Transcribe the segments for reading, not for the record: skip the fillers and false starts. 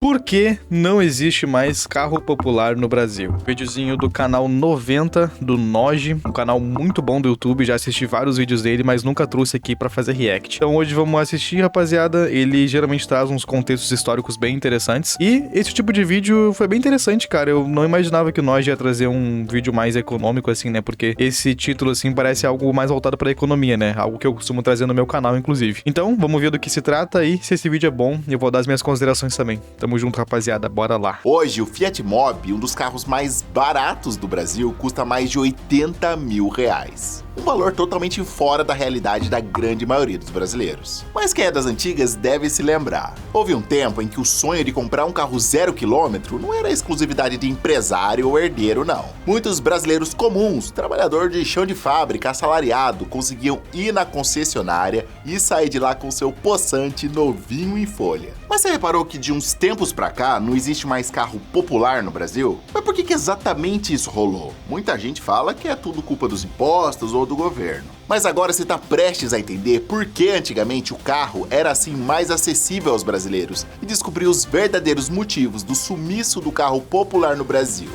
Por que não existe mais carro popular no Brasil? Videozinho do canal 90 do Noge, um canal muito bom do YouTube, já assisti vários vídeos dele, mas nunca trouxe aqui pra fazer react. Então hoje vamos assistir, rapaziada. Ele geralmente traz uns contextos históricos bem interessantes. E esse tipo de vídeo foi bem interessante, cara. Eu não imaginava que o Noge ia trazer um vídeo mais econômico assim, né? Porque esse título assim parece algo mais voltado pra economia, né? Algo que eu costumo trazer no meu canal, inclusive. Então, vamos ver do que se trata e se esse vídeo é bom, eu vou dar as minhas considerações também. Tamo junto, rapaziada, bora lá. Hoje, o Fiat Mobi, um dos carros mais baratos do Brasil, custa mais de 80 mil reais. Um valor totalmente fora da realidade da grande maioria dos brasileiros. Mas quem é das antigas deve se lembrar. Houve um tempo em que o sonho de comprar um carro 0 km não era exclusividade de empresário ou herdeiro, não. Muitos brasileiros comuns, trabalhador de chão de fábrica, assalariado, conseguiam ir na concessionária e sair de lá com seu possante novinho em folha. Mas você reparou que de uns tempos pra cá não existe mais carro popular no Brasil? Mas por que exatamente isso rolou? Muita gente fala que é tudo culpa dos impostos ou do governo. Mas agora você está prestes a entender por que antigamente o carro era assim mais acessível aos brasileiros e descobrir os verdadeiros motivos do sumiço do carro popular no Brasil.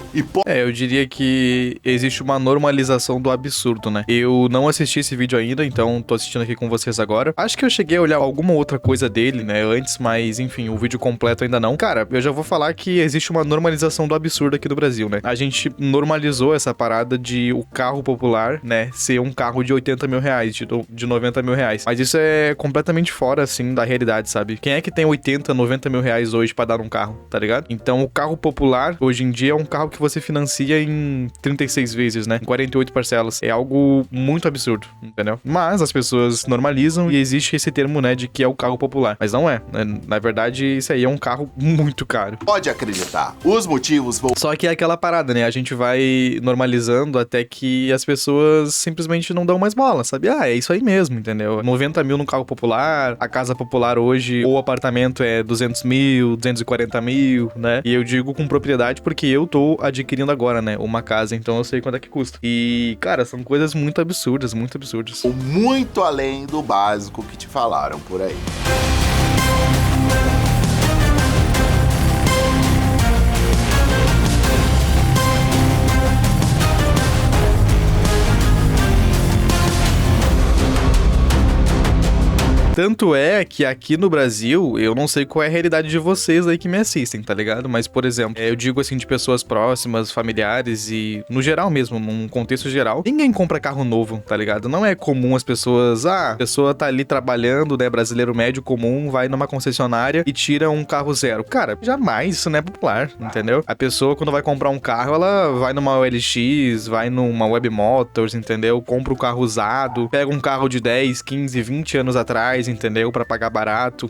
Eu diria que existe uma normalização do absurdo, né? Eu não assisti esse vídeo ainda, então tô assistindo aqui com vocês agora. Acho que eu cheguei a olhar alguma outra coisa dele, né, antes, mas enfim, o vídeo completo ainda não. Cara, eu já vou falar que existe uma normalização do absurdo aqui do Brasil, né? A gente normalizou essa parada de o carro popular, né, ser um carro de 80 mil reais, de 90 mil reais. Mas isso é completamente fora, assim, da realidade, sabe? Quem é que tem 80, 90 mil reais hoje pra dar um carro, tá ligado? Então, o carro popular, hoje em dia, é um carro que você financia em 36 vezes, né? Em 48 parcelas. É algo muito absurdo, entendeu? Mas as pessoas normalizam e existe esse termo, né, de que é o carro popular. Mas não é, né? Na verdade, isso aí é um carro muito caro. Pode acreditar, os motivos vão... Só que é aquela parada, né? A gente vai normalizando até que as pessoas simplesmente não dão mais bola, sabe? É isso aí mesmo, entendeu? 90 mil no carro popular, a casa popular hoje, ou apartamento é 200 mil, 240 mil, né? E eu digo com propriedade porque eu tô adquirindo agora, né, uma casa, então eu sei quanto é que custa. E, cara, são coisas muito absurdas, muito absurdas. Muito além do básico que te falaram por aí. Tanto é que aqui no Brasil, eu não sei qual é a realidade de vocês aí que me assistem, tá ligado? Mas, por exemplo, eu digo assim de pessoas próximas, familiares e no geral mesmo, num contexto geral, ninguém compra carro novo, tá ligado? Não é comum as pessoas, a pessoa tá ali trabalhando, né, brasileiro médio comum, vai numa concessionária e tira um carro zero. Cara, jamais isso não é popular, entendeu? A pessoa quando vai comprar um carro, ela vai numa OLX, vai numa Web Motors, entendeu? Compra um carro usado, pega um carro de 10, 15, 20 anos atrás, entendeu? Pra pagar barato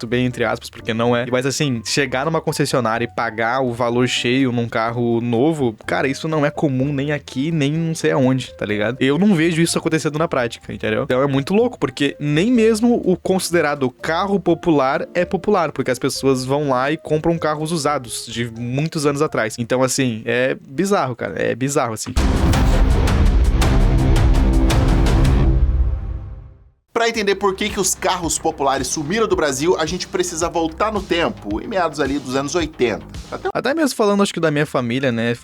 bem entre aspas, porque não é. Mas assim, chegar numa concessionária e pagar o valor cheio num carro novo, cara, isso não é comum nem aqui, nem não sei aonde, tá ligado? Eu não vejo isso acontecendo na prática, entendeu? Então é muito louco, porque nem mesmo o considerado carro popular é popular, porque as pessoas vão lá e compram carros usados de muitos anos atrás. Então assim, é bizarro, cara, é bizarro assim. Para entender por que os carros populares sumiram do Brasil, a gente precisa voltar no tempo, em meados ali dos anos 80. Até mesmo falando, acho que da minha família, né,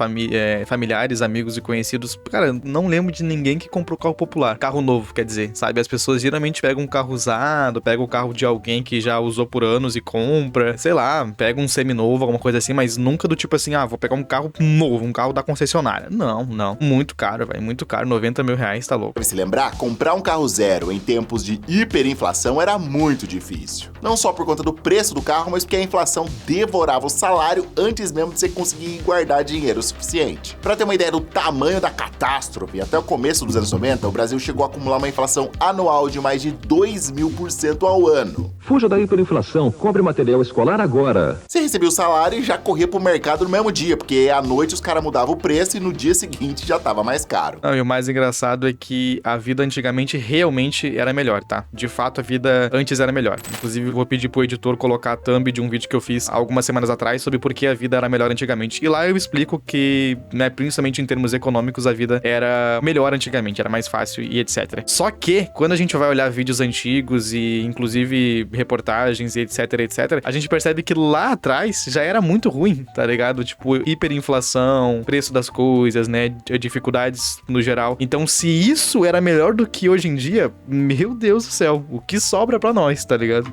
familiares, amigos e conhecidos, cara, não lembro de ninguém que comprou carro popular, carro novo, quer dizer, sabe? As pessoas geralmente pegam um carro usado, pegam o carro de alguém que já usou por anos e compra, sei lá, pega um seminovo, alguma coisa assim, mas nunca do tipo assim, vou pegar um carro novo, um carro da concessionária. Não, muito caro, velho, muito caro, 90 mil reais, tá louco. Pra se lembrar, comprar um carro zero em tempos de hiperinflação era muito difícil. Não só por conta do preço do carro, mas porque a inflação devorava o salário antes mesmo de você conseguir guardar dinheiro suficiente. Para ter uma ideia do tamanho da catástrofe, até o começo dos anos 90, o Brasil chegou a acumular uma inflação anual de mais de 2.000% ao ano. Fuja da hiperinflação, compre material escolar agora. Você recebia o salário e já corria pro mercado no mesmo dia, porque à noite os caras mudavam o preço e no dia seguinte já tava mais caro. Não, e o mais engraçado é que a vida antigamente realmente era melhor, tá? De fato, a vida antes era melhor. Inclusive, vou pedir pro editor colocar a thumb de um vídeo que eu fiz algumas semanas atrás sobre por que a vida era melhor antigamente. E lá eu explico que, né, principalmente em termos econômicos, a vida era melhor antigamente, era mais fácil e etc. Só que, quando a gente vai olhar vídeos antigos e, inclusive, reportagens e etc, a gente percebe que lá atrás já era muito ruim, tá ligado? Tipo, hiperinflação, preço das coisas, né, dificuldades no geral. Então, se isso era melhor do que hoje em dia, meu Deus do céu, o que sobra pra nós, tá ligado?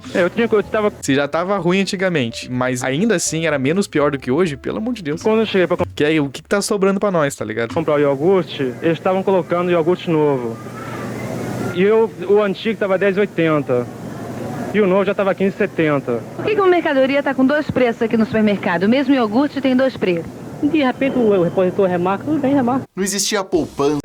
Se já tava ruim antigamente, mas ainda assim era menos pior do que hoje, pelo amor de Deus. Quando eu cheguei pra Que aí, o que tá sobrando pra nós, tá ligado? comprar o iogurte, eles estavam colocando iogurte novo. E o antigo tava R$10,80. E o novo já tava R$15,70. Por que uma mercadoria tá com dois preços aqui no supermercado? O mesmo iogurte tem dois preços. De repente o repositor remarca, tudo bem, remarca. Não existia poupança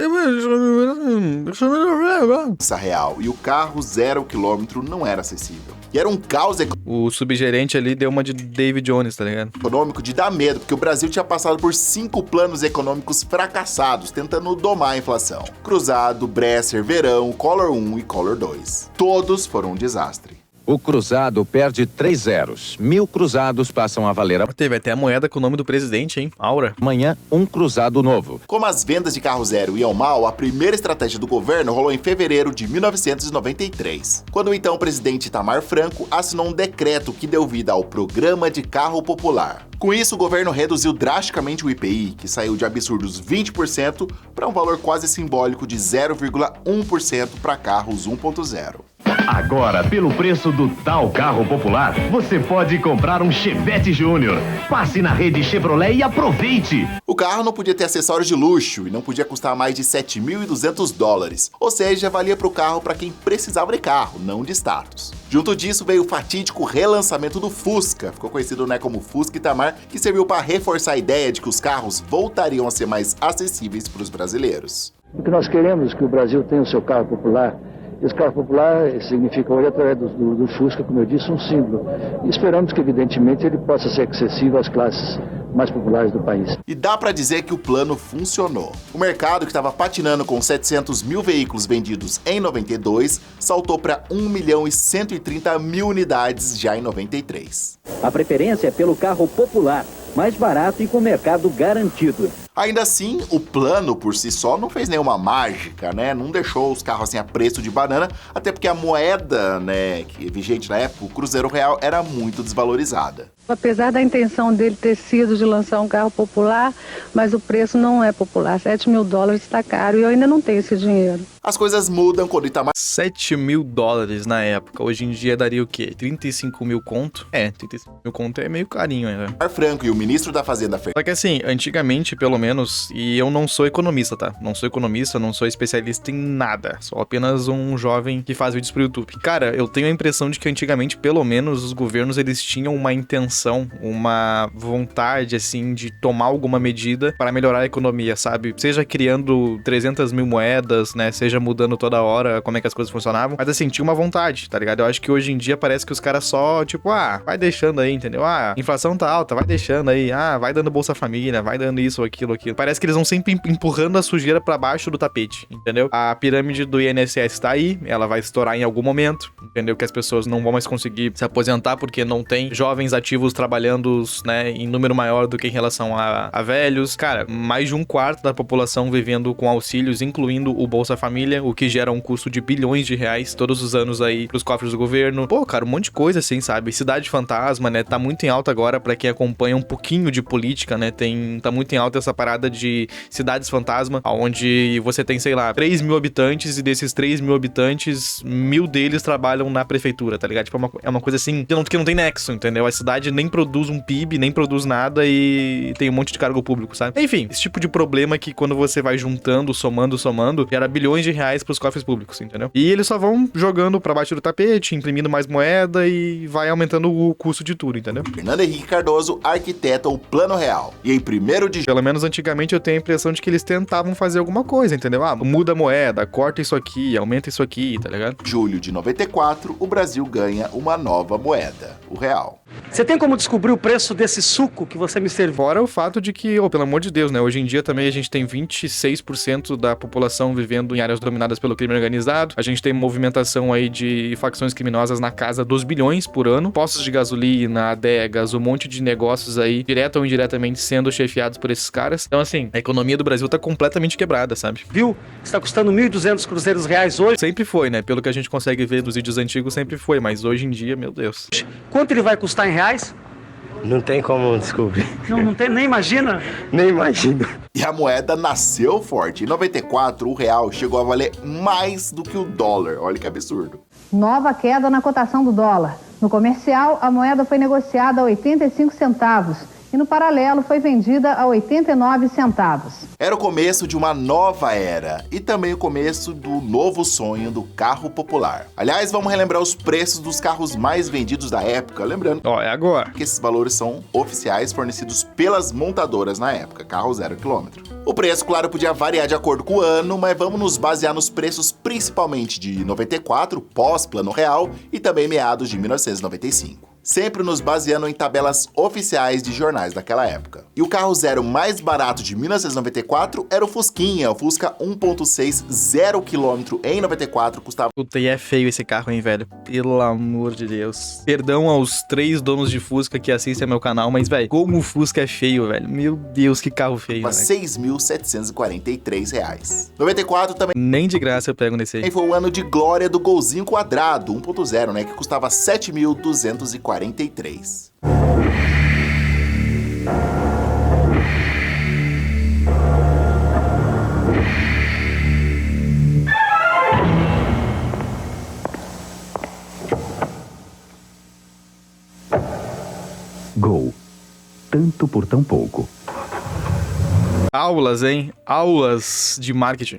real e o carro 0 km não era acessível. E era um caos O subgerente ali deu uma de David Jones, tá ligado? econômico de dar medo, porque o Brasil tinha passado por 5 planos econômicos fracassados, tentando domar a inflação. Cruzado, Bresser, Verão, Collor 1 e Collor 2. Todos foram um desastre. O cruzado perde 3 zeros. 1.000 cruzados passam a valer Teve até a moeda com o nome do presidente, hein? Aura. amanhã um cruzado novo. Como as vendas de carro zero iam mal, a primeira estratégia do governo rolou em fevereiro de 1993, quando o então presidente Itamar Franco assinou um decreto que deu vida ao Programa de Carro Popular. Com isso, o governo reduziu drasticamente o IPI, que saiu de absurdos 20% para um valor quase simbólico de 0,1% para carros 1.0. Agora, pelo preço do tal carro popular, você pode comprar um Chevette Júnior. Passe na rede Chevrolet e aproveite! O carro não podia ter acessórios de luxo e não podia custar mais de $7.200, ou seja, valia para o carro para quem precisava de carro, não de status. Junto disso veio o fatídico relançamento do Fusca, ficou conhecido, né, como Fusca Itamar, que serviu para reforçar a ideia de que os carros voltariam a ser mais acessíveis para os brasileiros. O que nós queremos é que o Brasil tenha o seu carro popular. Esse carro popular significa hoje, através do Fusca, como eu disse, um símbolo. E esperamos que, evidentemente, ele possa ser acessível às classes mais populares do país. E dá pra dizer que o plano funcionou. O mercado, que estava patinando com 700 mil veículos vendidos em 92, saltou para 1.130.000 unidades já em 93. A preferência é pelo carro popular, mais barato e com mercado garantido. Ainda assim, o plano por si só não fez nenhuma mágica, né? Não deixou os carros assim a preço de banana, até porque a moeda, né, que é vigente na época, o Cruzeiro Real, era muito desvalorizada. Apesar da intenção dele ter sido de lançar um carro popular, mas o preço não é popular. $7.000 está caro e eu ainda não tenho esse dinheiro. As coisas mudam quando o Itamar $7.000 na época. Hoje em dia daria o quê? 35 mil conto? 35 mil conto é meio carinho, né? Franco e o ministro da Fazenda Só que assim, antigamente, pelo menos, e eu não sou economista, tá? Não sou economista, não sou especialista em nada. Sou apenas um jovem que faz vídeos pro YouTube. Cara, eu tenho a impressão de que antigamente, pelo menos, os governos, eles tinham uma intenção, uma vontade, assim, de tomar alguma medida para melhorar a economia, sabe? Seja criando 300 mil moedas, né? Seja mudando toda hora como é que as coisas funcionavam. Mas assim, tinha uma vontade, tá ligado? Eu acho que hoje em dia parece que os caras só, tipo, vai deixando aí, entendeu? Inflação tá alta, vai deixando aí. Vai dando Bolsa Família, vai dando isso, aquilo. Parece que eles vão sempre empurrando a sujeira pra baixo do tapete, entendeu? A pirâmide do INSS tá aí, ela vai estourar em algum momento, entendeu? Que as pessoas não vão mais conseguir se aposentar porque não tem jovens ativos trabalhando, né, em número maior do que em relação a velhos. Cara, mais de 1/4 da população vivendo com auxílios, incluindo o Bolsa Família, o que gera um custo de bilhões de reais todos os anos aí pros cofres do governo. Pô, cara, um monte de coisa assim, sabe? Cidade Fantasma, né? Tá muito em alta agora pra quem acompanha um pouquinho de política, né? Tá muito em alta essa parada de cidades fantasma, onde você tem, sei lá, 3 mil habitantes e desses 3 mil habitantes, 1.000 deles trabalham na prefeitura, tá ligado? Tipo, é uma coisa assim que não tem nexo, entendeu? A cidade nem produz um PIB, nem produz nada e tem um monte de cargo público, sabe? Enfim, esse tipo de problema que quando você vai juntando, somando, gera bilhões de reais pros cofres públicos, entendeu? E eles só vão jogando pra baixo do tapete, imprimindo mais moeda e vai aumentando o custo de tudo, entendeu? Fernando Henrique Cardoso arquiteta o Plano Real. E em 1º de Pelo menos antigamente eu tenho a impressão de que eles tentavam fazer alguma coisa, entendeu? Ah, muda a moeda, corta isso aqui, aumenta isso aqui, tá ligado? Julho de 94, o Brasil ganha uma nova moeda, o real. Você tem como descobrir o preço desse suco que você me serviu? Fora o fato de que, pelo amor de Deus, né? Hoje em dia também a gente tem 26% da população vivendo em áreas dominadas pelo crime organizado. A gente tem movimentação aí de facções criminosas na casa dos bilhões por ano. Postos de gasolina, adegas, um monte de negócios aí, direto ou indiretamente, sendo chefiados por esses caras. Então, assim, a economia do Brasil tá completamente quebrada, sabe? Viu? Está custando 1.200 cruzeiros reais hoje. Sempre foi, né? Pelo que a gente consegue ver dos vídeos antigos, sempre foi. Mas hoje em dia, meu Deus. Quanto ele vai custar em reais? Não tem como descobrir. Não tem, nem imagina? Nem imagino. E a moeda nasceu forte. Em 94, o real chegou a valer mais do que o dólar. Olha que absurdo. Nova queda na cotação do dólar. No comercial, a moeda foi negociada a 85 centavos. E no paralelo foi vendida a 89 centavos. Era o começo de uma nova era e também o começo do novo sonho do carro popular. Aliás, vamos relembrar os preços dos carros mais vendidos da época, lembrando é agora que esses valores são oficiais fornecidos pelas montadoras na época, carro 0 km. O preço, claro, podia variar de acordo com o ano, mas vamos nos basear nos preços principalmente de 94, pós-Plano Real, e também meados de 1995. Sempre nos baseando em tabelas oficiais de jornais daquela época. E o carro zero mais barato de 1994 era o Fusquinha, o Fusca 1.6 0 km em 94 custava... Puta, e é feio esse carro, hein, velho? Pelo amor de Deus. Perdão aos 3 donos de Fusca que assistem ao meu canal, mas, velho, como o Fusca é feio, velho. Meu Deus, que carro feio, velho. R$ 6.743. 94 também... Nem de graça eu pego nesse aí. Foi o ano de glória do Golzinho quadrado, 1.0, né, que custava 7.243. Gol. Tanto por tão pouco. Aulas, hein? Aulas de marketing.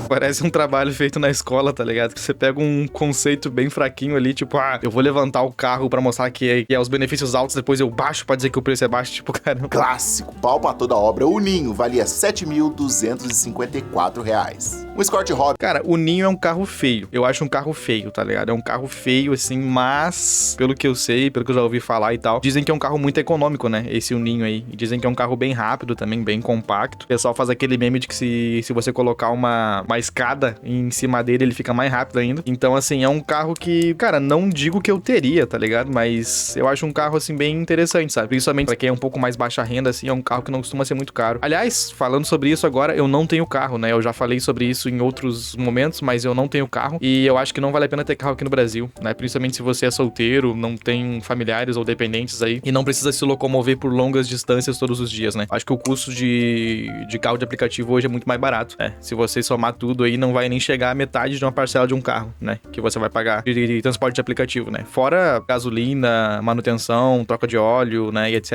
Parece um trabalho feito na escola, tá ligado? Você pega um conceito bem fraquinho ali, tipo, eu vou levantar o carro pra mostrar que é os benefícios altos, depois eu baixo pra dizer que o preço é baixo, tipo, caramba. Clássico, pau pra toda obra. O Ninho valia R$ 7.254. Um Escort Hobby. Cara, o Ninho é um carro feio. Eu acho um carro feio, tá ligado? É um carro feio, assim, mas, pelo que eu sei, pelo que eu já ouvi falar e tal, dizem que é um carro muito econômico, né? Esse o Ninho aí. E dizem que é um carro bem rápido também, bem compacto. O pessoal faz aquele meme de que se você colocar uma escada em cima dele, ele fica mais rápido ainda. Então, assim, é um carro que, cara, não digo que eu teria, tá ligado? Mas eu acho um carro, assim, bem interessante, sabe? Principalmente pra quem é um pouco mais baixa renda, assim, é um carro que não costuma ser muito caro. Aliás, falando sobre isso agora, eu não tenho carro, né? Eu já falei sobre isso em outros momentos, mas eu não tenho carro. E eu acho que não vale a pena ter carro aqui no Brasil, né? Principalmente se você é solteiro, não tem familiares ou dependentes aí, e não precisa se locomover por longas distâncias todos os dias, né? Acho que o custo de carro de aplicativo hoje é muito mais barato, né? Se você somar tudo aí, não vai nem chegar a metade de uma parcela de um carro, né? Que você vai pagar de transporte de aplicativo, né? Fora gasolina, manutenção, troca de óleo, né? E etc,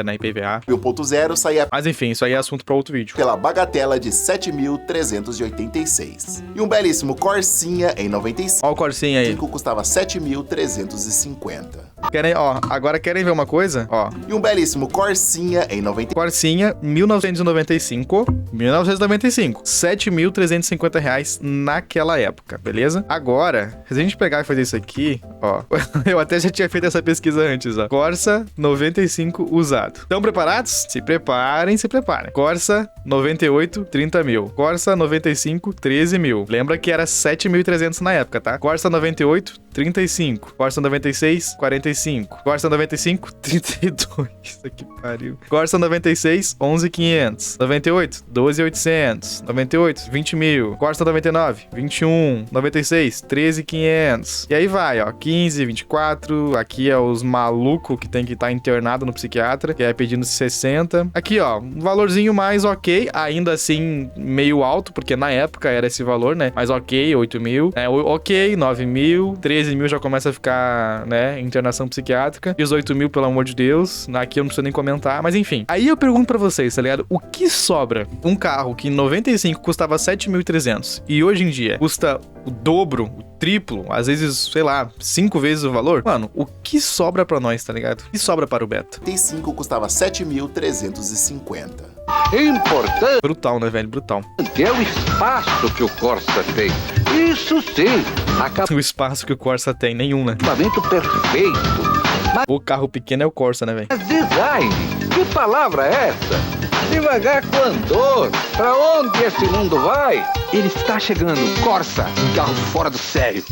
né? IPVA. 1.0 saía... Mas enfim, isso aí é assunto para outro vídeo. Pela bagatela de 7.386. E um belíssimo Corsinha em 95. Ó o Corsinha aí. Custava 7.350. Agora querem ver uma coisa? Ó. E um belíssimo Corsinha em 90. Corsinha, 1995. 7.350 reais naquela época, beleza? Agora, se a gente pegar e fazer isso aqui, ó. Eu até já tinha feito essa pesquisa antes, ó. Corsa 95 usado. Estão preparados? Se preparem, se preparem. Corsa 98, 30 mil. Corsa 95, 13 mil. Lembra que era 7.300 na época, tá? Corsa 98, 35. Corsa 96, 45. Corsa 95, 32. Isso aqui pariu. Corsa 96, 11.500. 98, 12.800. 98, 20 mil. Corsa 99, 21. 96, 13.500. E aí vai, ó. 15, 24. Aqui é os malucos que tem que estar internado no psiquiatra, que é pedindo 60. Aqui, ó. Um valorzinho mais ok. Ainda assim, meio alto, porque na época era esse valor, né? Mas ok, 8 mil. Ok, 9 mil. 13 15 mil já começa a ficar, né, internação psiquiátrica. 18 mil, pelo amor de Deus. Aqui eu não preciso nem comentar, mas enfim. Aí eu pergunto pra vocês, tá ligado? O que sobra? Um carro que em 95 custava 7.300 e hoje em dia custa o dobro, o triplo, às vezes, sei lá, 5 vezes o valor. Mano, o que sobra pra nós, tá ligado? O que sobra para o Beto? 95 custava 7.350. Importante. Brutal, né, velho? Brutal. É o espaço que o Corsa tem. Isso sim. O espaço que o Corsa tem, nenhum, né? Acabamento perfeito. O carro pequeno é o Corsa, né, velho? Design. Que palavra é essa? Devagar com andor. Pra onde esse mundo vai? Ele está chegando. Corsa, um carro fora do sério.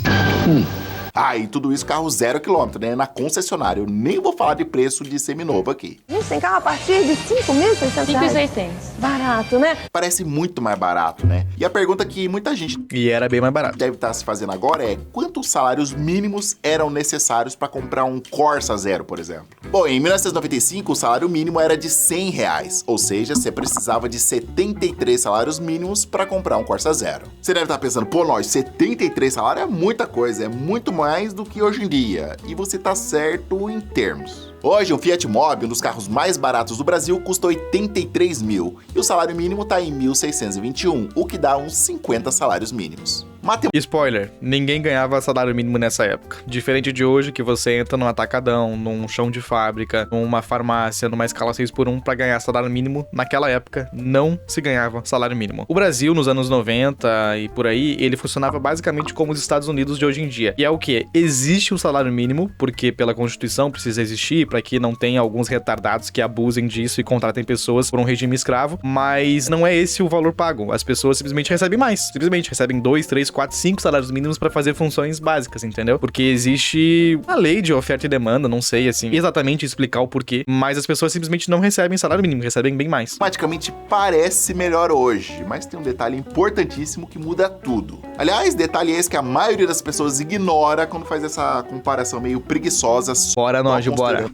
E tudo isso carro 0 km, né? Na concessionária. Eu nem vou falar de preço de seminovo aqui. Isso, tem carro a partir de 5.600 reais. 5.600. Barato, né? Parece muito mais barato, né? E a pergunta que muita gente... E era bem mais barato. ...deve estar se fazendo agora é quantos salários mínimos eram necessários para comprar um Corsa Zero, por exemplo? Bom, em 1995, o salário mínimo era de R$100, ou seja, você precisava de 73 salários mínimos para comprar um Corsa Zero. Você deve estar pensando, pô, nós, 73 salários é muita coisa, é muito mais do que hoje em dia. E você tá certo em termos. Hoje, um Fiat Mobi, um dos carros mais baratos do Brasil, custa 83 mil. E o salário mínimo tá em 1.621, o que dá uns 50 salários mínimos. Spoiler, ninguém ganhava salário mínimo nessa época. Diferente de hoje, que você entra num atacadão, num chão de fábrica, numa farmácia, numa escala 6x1 pra ganhar salário mínimo, naquela época não se ganhava salário mínimo. O Brasil, nos anos 90 e por aí, ele funcionava basicamente como os Estados Unidos de hoje em dia. E é o que? Existe o salário mínimo, porque pela Constituição precisa existir, para que não tenha alguns retardados que abusem disso e contratem pessoas por um regime escravo, mas não é esse o valor pago. As pessoas simplesmente recebem mais. Simplesmente recebem 2, 3, 4, 5 salários mínimos pra fazer funções básicas, entendeu? Porque existe uma lei de oferta e demanda, não sei, assim, exatamente explicar o porquê, mas as pessoas simplesmente não recebem salário mínimo, recebem bem mais. Automaticamente parece melhor hoje, mas tem um detalhe importantíssimo que muda tudo. Aliás, detalhe esse que a maioria das pessoas ignora quando faz essa comparação meio preguiçosa. Bora nós,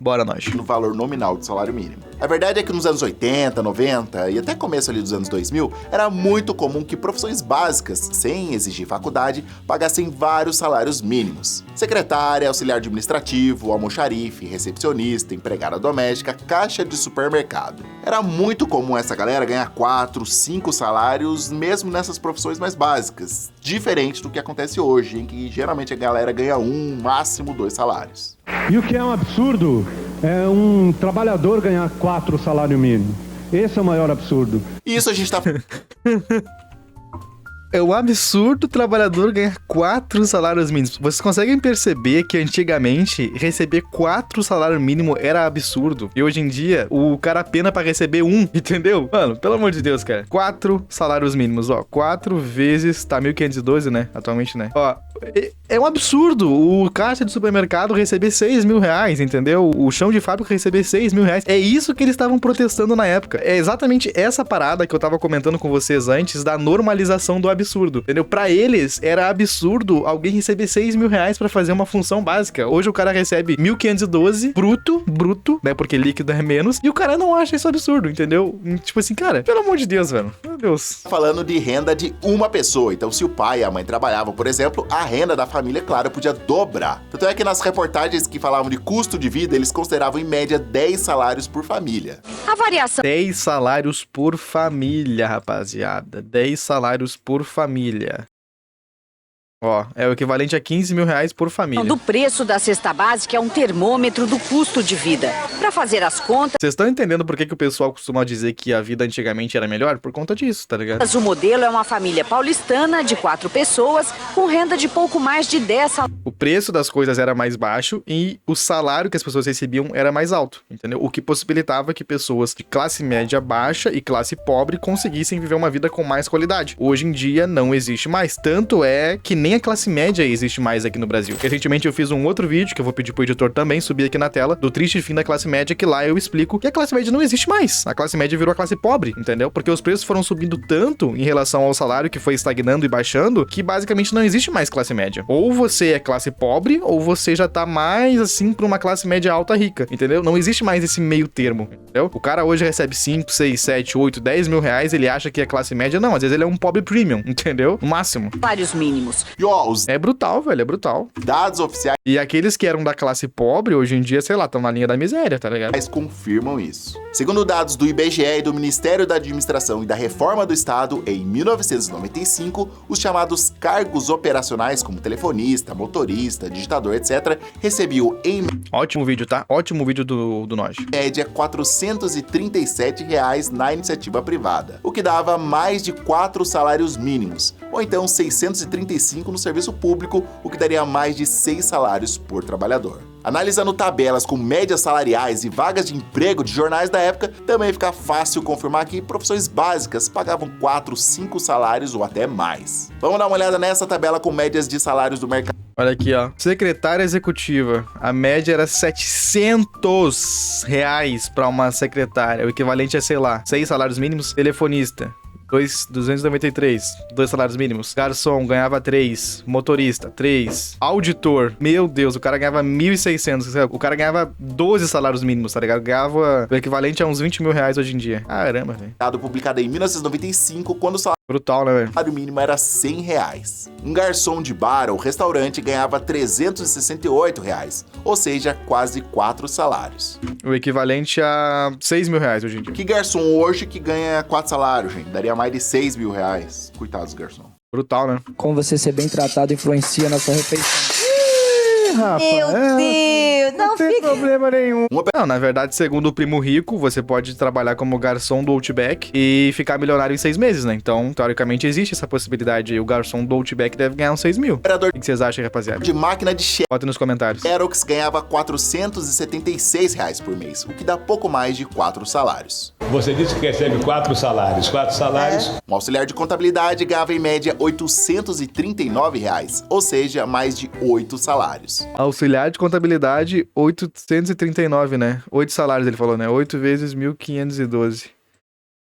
bora nós. No valor nominal do salário mínimo. A verdade é que nos anos 80, 90 e até começo ali dos anos 2000, era muito comum que profissões básicas, sem exigir faculdade, pagassem vários salários mínimos. Secretária, auxiliar administrativo, almoxarife, recepcionista, empregada doméstica, caixa de supermercado. Era muito comum essa galera ganhar 4, 5 salários, mesmo nessas profissões mais básicas. Diferente do que acontece hoje, em que geralmente a galera ganha 1, máximo 2 salários. E o que é um absurdo é um trabalhador ganhar 4 salário mínimo. Esse é o maior absurdo. Isso a gente tá... É um absurdo o trabalhador ganhar 4 salários mínimos. Vocês conseguem perceber que antigamente receber 4 salários mínimos era absurdo. E hoje em dia, o cara pena pra receber 1, entendeu? Mano, pelo amor de Deus, cara. 4 salários mínimos, ó. 4 vezes... Tá 1.512, né? Atualmente, né? Ó, é um absurdo o caixa de supermercado receber 6 mil reais, entendeu? O chão de fábrica receber 6 mil reais. É isso que eles estavam protestando na época. É exatamente essa parada que eu tava comentando com vocês antes da normalização do absurdo, entendeu? Pra eles, era absurdo alguém receber 6 mil reais pra fazer uma função básica. Hoje o cara recebe 1.512 bruto, né? Porque líquido é menos. E o cara não acha isso absurdo, entendeu? Tipo assim, cara, pelo amor de Deus, velho. Meu Deus. Falando de renda de uma pessoa. Então, se o pai e a mãe trabalhavam, por exemplo, a renda da família, claro, podia dobrar. Tanto é que nas reportagens que falavam de custo de vida, eles consideravam em média 10 salários por família. A variação... 10 salários por família, rapaziada. 10 salários por família. Ó, é o equivalente a 15 mil reais por família. Do preço da cesta básica é um termômetro do custo de vida. Para fazer as contas... Vocês estão entendendo por que o pessoal costuma dizer que a vida antigamente era melhor? Por conta disso, tá ligado? O modelo é uma família paulistana de 4 pessoas com renda de pouco mais de 10 salários. O preço das coisas era mais baixo e o salário que as pessoas recebiam era mais alto, entendeu? O que possibilitava que pessoas de classe média baixa e classe pobre conseguissem viver uma vida com mais qualidade. Hoje em dia não existe mais. Tanto é que nem a classe média existe mais aqui no Brasil. Recentemente eu fiz um outro vídeo, que eu vou pedir pro editor também subir aqui na tela, do triste fim da classe média, que lá eu explico que a classe média não existe mais. A classe média virou a classe pobre, entendeu? Porque os preços foram subindo tanto em relação ao salário, que foi estagnando e baixando, que basicamente não existe mais classe média. Ou você é classe pobre, ou você já tá mais assim pra uma classe média alta rica, entendeu? Não existe mais esse meio termo, entendeu? O cara hoje recebe 5, 6, 7, 8, 10 mil reais, ele acha que é classe média. Não, às vezes ele é um pobre premium, entendeu? No máximo. Salários mínimos. E ó, os É brutal, velho, é brutal. dados oficiais E aqueles que eram da classe pobre, hoje em dia, sei lá, estão na linha da miséria, tá ligado? confirmam isso. Segundo dados do IBGE e do Ministério da Administração e da Reforma do Estado, em 1995, os chamados cargos operacionais como telefonista, motorista, digitador, etc., recebiam em Ótimo vídeo, tá? Ótimo vídeo do Noj. média R$ 437 na iniciativa privada, o que dava mais de 4 salários mínimos, ou então 635 no serviço público, o que daria mais de 6 salários por trabalhador. Analisando tabelas com médias salariais e vagas de emprego de jornais da época, também fica fácil confirmar que profissões básicas pagavam 4, 5 salários ou até mais. Vamos dar uma olhada nessa tabela com médias de salários do mercado. Olha aqui, ó. Secretária executiva. A média era R$700 pra uma secretária. O equivalente a, sei lá, 6 salários mínimos. Telefonista. 293, 2 salários mínimos. Garçom ganhava 3, motorista 3, auditor, meu Deus, o cara ganhava 1.600, o cara ganhava 12 salários mínimos, tá ligado? Ganhava o equivalente a uns 20 mil reais hoje em dia. Caramba, velho. Publicado em 1995, quando o salário Brutal, né, velho? mínimo era R$100. Um garçom de bar ou restaurante ganhava R$368, ou seja, quase 4 salários. O equivalente a 6 mil reais hoje em dia. Que garçom hoje que ganha 4 salários, gente? Daria mais de 6 mil reais. Coitados, garçom. Brutal, né? Como você ser bem tratado influencia na sua refeição. Meu Deus, não tem problema nenhum. Não, na verdade, segundo o Primo Rico, você pode trabalhar como garçom do Outback e ficar milionário em 6 meses, né? Então, teoricamente, existe essa possibilidade. E o garçom do Outback deve ganhar uns 6 mil. O que vocês acham, rapaziada? De máquina de xerox. Bota nos comentários. Xerox ganhava R$476 por mês, o que dá pouco mais de 4 salários. Você disse que recebe 4 salários. 4 salários. Um auxiliar de contabilidade ganhava em média R$839, ou seja, mais de 8 salários. Auxiliar de contabilidade, 839, né? 8 salários, ele falou, né? 8 vezes 1.512.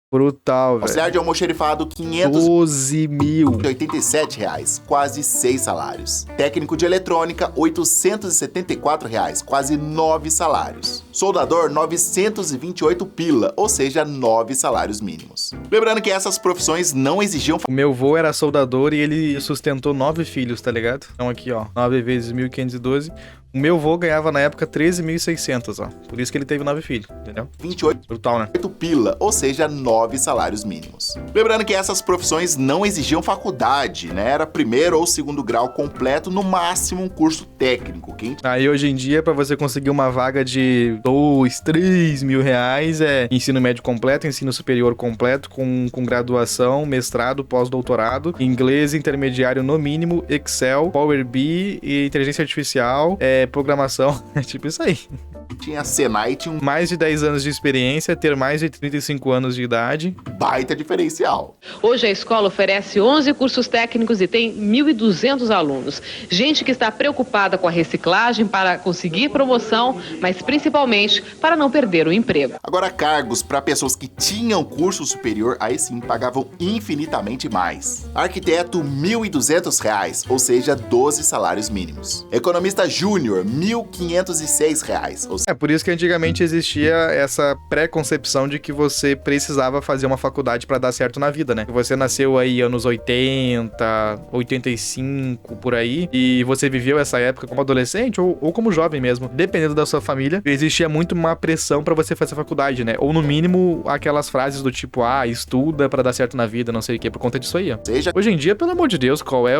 Brutal, velho. Auxiliar de almoxerifado, 587 reais, quase 6 salários. Técnico de eletrônica, R$874, quase 9 salários. Soldador, 928 pila, ou seja, 9 salários mínimos. Lembrando que essas profissões não exigiam... O meu vô era soldador e ele sustentou 9 filhos, tá ligado? Então aqui, ó, 9 vezes 1.512. O meu vô ganhava na época 13.600, ó. Por isso que ele teve 9 filhos, entendeu? 28 brutal, né? pila, ou seja, 9 salários mínimos. Lembrando que essas profissões não exigiam faculdade, né? Era primeiro ou segundo grau completo, no máximo um curso técnico. Aí hoje em dia, pra você conseguir uma vaga de 2, 3 mil reais, é ensino médio completo, ensino superior completo, com graduação, mestrado, pós-doutorado, inglês intermediário no mínimo, Excel, Power BI e inteligência artificial, programação, é tipo isso aí. Tinha Senai, tinha mais de 10 anos de experiência, ter mais de 35 anos de idade. Baita diferencial. Hoje a escola oferece 11 cursos técnicos e tem 1.200 alunos. Gente que está preocupada com a reciclagem para conseguir promoção, mas principalmente para não perder o emprego. Agora, cargos para pessoas que tinham curso superior, aí sim pagavam infinitamente mais. Arquiteto, R$1.200, ou seja, 12 salários mínimos. Economista júnior, R$1.506. É por isso que antigamente existia essa pré-concepção de que você precisava fazer uma faculdade pra dar certo na vida, né? Você nasceu aí anos 80, 85, por aí, e você viveu essa época como adolescente ou como jovem mesmo. Dependendo da sua família, existia muito uma pressão pra você fazer faculdade, né? Ou no mínimo, aquelas frases do tipo, estuda pra dar certo na vida, não sei o que, por conta disso aí, ó. Hoje em dia, pelo amor de Deus, qual é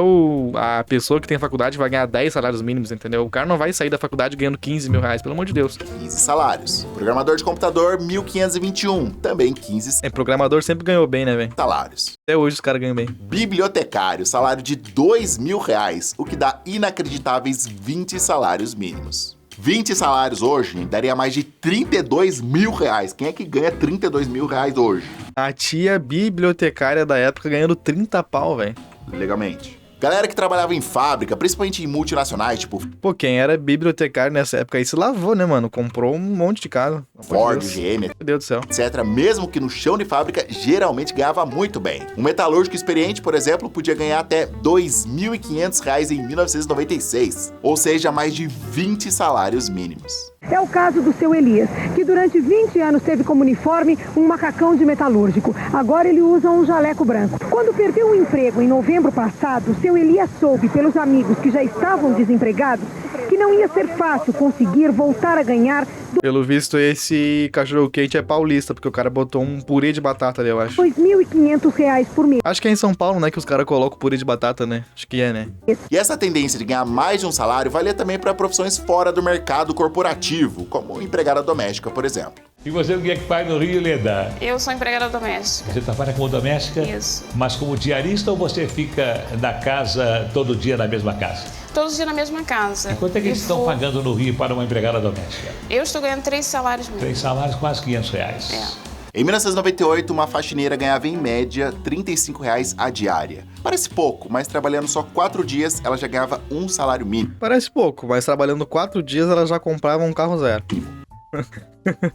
a pessoa que tem faculdade vai ganhar 10 salários mínimos, entendeu? O cara não vai sair da faculdade ganhando 15 mil reais, pelo amor de Deus. 15 salários. Programador de computador, 1.521, também 15 programador sempre ganhou bem, né, velho? Salários. Até hoje os caras ganham bem. Bibliotecário, salário de R$2.000, o que dá inacreditáveis 20 salários mínimos. 20 salários hoje daria mais de R$32.000. Quem é que ganha R$32.000 hoje? A tia bibliotecária da época ganhando 30 pau, velho. Legalmente. Galera que trabalhava em fábrica, principalmente em multinacionais, tipo... Pô, quem era bibliotecário nessa época aí se lavou, né, mano? Comprou um monte de casa. Ford, GM, meu Deus do céu, etc. Mesmo que no chão de fábrica, geralmente ganhava muito bem. Um metalúrgico experiente, por exemplo, podia ganhar até R$2.500 em 1996. Ou seja, mais de 20 salários mínimos. É o caso do seu Elias, que durante 20 anos teve como uniforme um macacão de metalúrgico. Agora ele usa um jaleco branco. Quando perdeu o emprego em novembro passado, seu Elias soube pelos amigos que já estavam desempregados que não ia ser fácil conseguir voltar a ganhar... Pelo visto, esse cachorro-quente é paulista, porque o cara botou um purê de batata ali, eu acho. R$ 2.500 por mês. Acho que é em São Paulo, né, que os caras colocam purê de batata, né? Acho que é, né? E essa tendência de ganhar mais de um salário valia também para profissões fora do mercado corporativo, como empregada doméstica, por exemplo. E você, o que é que faz no Rio, Leda? Eu sou empregada doméstica. Você trabalha como doméstica? Isso. Mas como diarista ou você fica na casa, todo dia na mesma casa? Todos os dias na mesma casa. E quanto é que eles estão pagando no Rio para uma empregada doméstica? Eu estou ganhando 3 salários mínimos. 3 salários, quase R$500. Em 1998, uma faxineira ganhava em média R$ 35,00 a diária. Parece pouco, mas trabalhando só 4 dias, ela já ganhava um salário mínimo. Parece pouco, mas trabalhando 4 dias, ela já comprava um carro zero.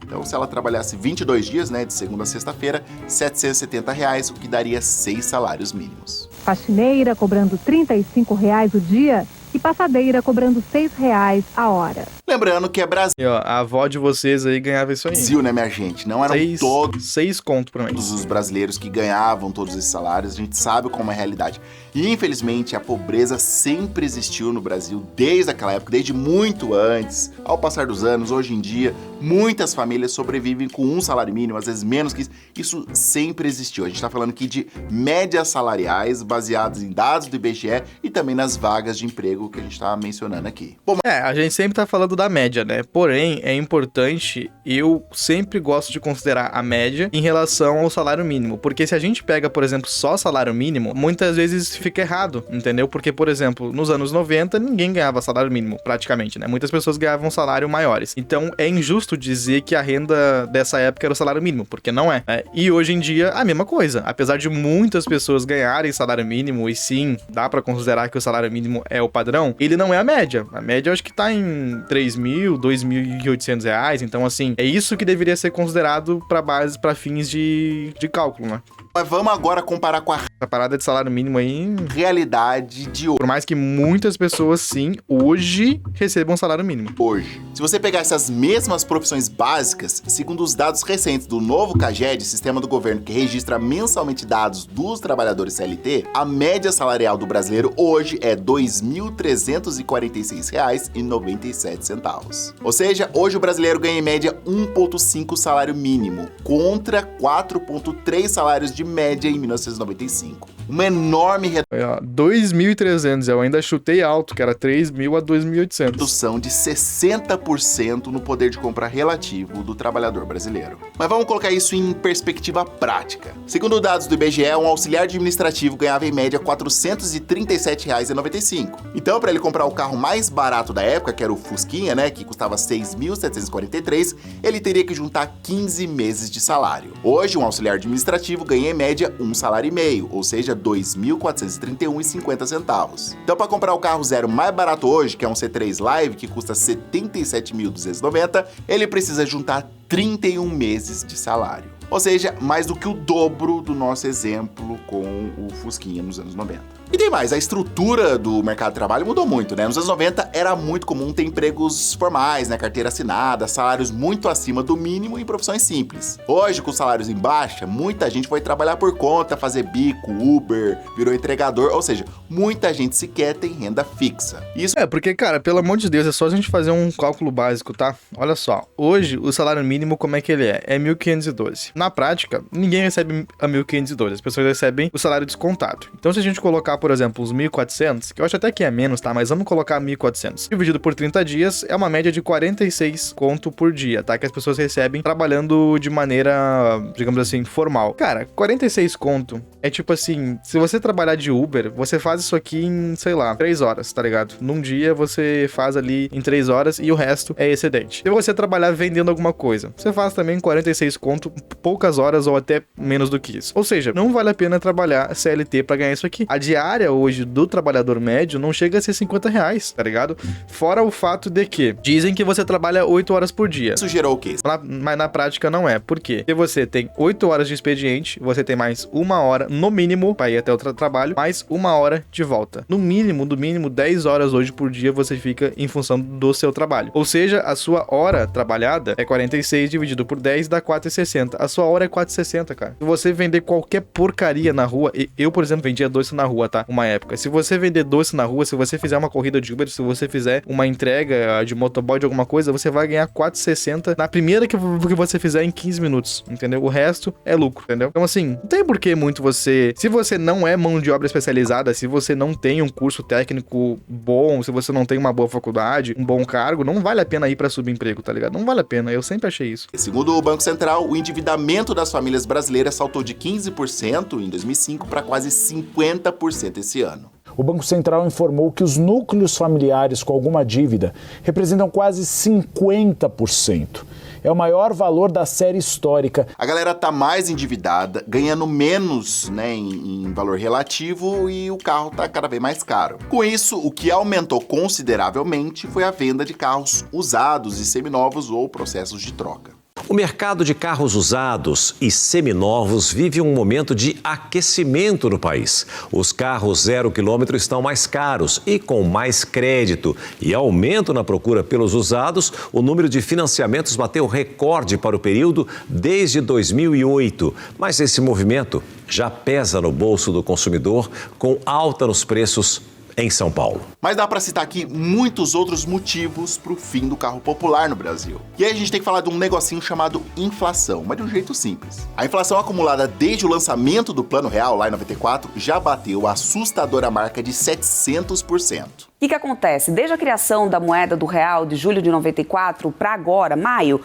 Então, se ela trabalhasse 22 dias, né, de segunda a sexta-feira, R$ 770,00, o que daria 6 salários mínimos. Faxineira cobrando R$ 35,00 o dia e passadeira cobrando R$ 6,00 a hora. Lembrando que é Brasil. E, ó, a avó de vocês aí ganhava isso aí. Brasil, né, minha gente? Não eram todos 6 conto por mês. Os brasileiros que ganhavam todos esses salários. A gente sabe como é a realidade. E, infelizmente, a pobreza sempre existiu no Brasil desde aquela época, desde muito antes. Ao passar dos anos, hoje em dia, muitas famílias sobrevivem com um salário mínimo, às vezes menos que isso. Isso sempre existiu. A gente tá falando aqui de médias salariais baseadas em dados do IBGE e também nas vagas de emprego que a gente tá mencionando aqui. Bom, a gente sempre tá falando da média, né? Porém, é importante, eu sempre gosto de considerar a média em relação ao salário mínimo, porque se a gente pega, por exemplo, só salário mínimo, muitas vezes fica errado, entendeu? Porque, por exemplo, nos anos 90, ninguém ganhava salário mínimo, praticamente, né? Muitas pessoas ganhavam salário maiores. Então, é injusto dizer que a renda dessa época era o salário mínimo, porque não é, né? E hoje em dia, a mesma coisa. Apesar de muitas pessoas ganharem salário mínimo, e sim, dá pra considerar que o salário mínimo é o padrão, ele não é a média. A média eu acho que tá em R$3.000, R$2.800, então assim, é isso que deveria ser considerado para fins de cálculo, né? Mas vamos agora comparar com a parada de salário mínimo aí. Realidade de hoje. Por mais que muitas pessoas, sim, hoje recebam salário mínimo. Hoje. Se você pegar essas mesmas profissões básicas, segundo os dados recentes do novo CAGED, sistema do governo que registra mensalmente dados dos trabalhadores CLT, a média salarial do brasileiro hoje é R$ 2.346,97. Ou seja, hoje o brasileiro ganha em média 1,5 salário mínimo, contra 4,3 salários de média em 1995. Uma enorme redução. 2.300, eu ainda chutei alto, que era 3.000 a 2.800. Redução de 60% no poder de compra relativo do trabalhador brasileiro. Mas vamos colocar isso em perspectiva prática. Segundo dados do IBGE, um auxiliar administrativo ganhava em média R$ 437,95. Então, para ele comprar o carro mais barato da época, que era o Fusquinha, né, que custava R$ 6.743, ele teria que juntar 15 meses de salário. Hoje, um auxiliar administrativo ganha em média um salário e meio, ou seja, R$ 2.431,50. Então, para comprar o carro zero mais barato hoje, que é um C3 Live, que custa R$ 77.290, ele precisa juntar 31 meses de salário. Ou seja, mais do que o dobro do nosso exemplo com o Fusquinha nos anos 90. E tem mais, a estrutura do mercado de trabalho mudou muito, né? Nos anos 90 era muito comum ter empregos formais, né? Carteira assinada, salários muito acima do mínimo em profissões simples. Hoje, com salários em baixa, muita gente foi trabalhar por conta, fazer bico, Uber, virou entregador, ou seja, muita gente sequer tem renda fixa. Isso porque, cara, pelo amor de Deus, é só a gente fazer um cálculo básico, tá? Olha só, hoje o salário mínimo, como é que ele é? É 1.512. Na prática, ninguém recebe a 1.512, as pessoas recebem o salário descontado. Então, se a gente colocar, por exemplo, os 1.400, que eu acho até que é menos, tá? Mas vamos colocar 1.400. Dividido por 30 dias, é uma média de 46 conto por dia, tá? Que as pessoas recebem trabalhando de maneira, digamos assim, formal. Cara, 46 conto é tipo assim, se você trabalhar de Uber, você faz isso aqui em, sei lá, 3 horas, tá ligado? Num dia você faz ali em 3 horas e o resto é excedente. Se você trabalhar vendendo alguma coisa, você faz também 46 conto, poucas horas ou até menos do que isso. Ou seja, não vale a pena trabalhar CLT pra ganhar isso aqui. A diária diária hoje do trabalhador médio não chega a ser 50 reais, tá ligado? Fora o fato de que dizem que você trabalha 8 horas por dia. Isso gerou o quê? Mas na prática não é. Por quê? Porque você tem 8 horas de expediente, você tem mais 1 hora, no mínimo, pra ir até o trabalho, mais 1 hora de volta. No mínimo, 10 horas hoje por dia você fica em função do seu trabalho. Ou seja, a sua hora trabalhada é 46 dividido por 10 dá 4,60. A sua hora é 4,60, cara. Se você vender qualquer porcaria na rua, eu, por exemplo, vendia doce na rua, tá? Uma época. Se você vender doce na rua, se você fizer uma corrida de Uber, se você fizer uma entrega de motoboy de alguma coisa, você vai ganhar 4,60 na primeira que você fizer em 15 minutos, entendeu? O resto é lucro, entendeu? Então, assim, não tem por que muito você... Se você não é mão de obra especializada, se você não tem um curso técnico bom, se você não tem uma boa faculdade, um bom cargo, não vale a pena ir pra subemprego, tá ligado? Não vale a pena, eu sempre achei isso. Segundo o Banco Central, o endividamento das famílias brasileiras saltou de 15% em 2005 para quase 50% esse ano. O Banco Central informou que os núcleos familiares com alguma dívida representam quase 50%. É o maior valor da série histórica. A galera tá mais endividada, ganhando menos, né, em valor relativo, e o carro tá cada vez mais caro. Com isso, o que aumentou consideravelmente foi a venda de carros usados e seminovos ou processos de troca. O mercado de carros usados e seminovos vive um momento de aquecimento no país. Os carros 0 km estão mais caros e com mais crédito. E aumento na procura pelos usados, o número de financiamentos bateu recorde para o período desde 2008. Mas esse movimento já pesa no bolso do consumidor, com alta nos preços em São Paulo. Mas dá pra citar aqui muitos outros motivos pro fim do carro popular no Brasil. E aí a gente tem que falar de um negocinho chamado inflação, mas de um jeito simples. A inflação acumulada desde o lançamento do Plano Real, lá em 94, já bateu a assustadora marca de 700%. O que acontece? Desde a criação da moeda do real de julho de 94 para agora, maio,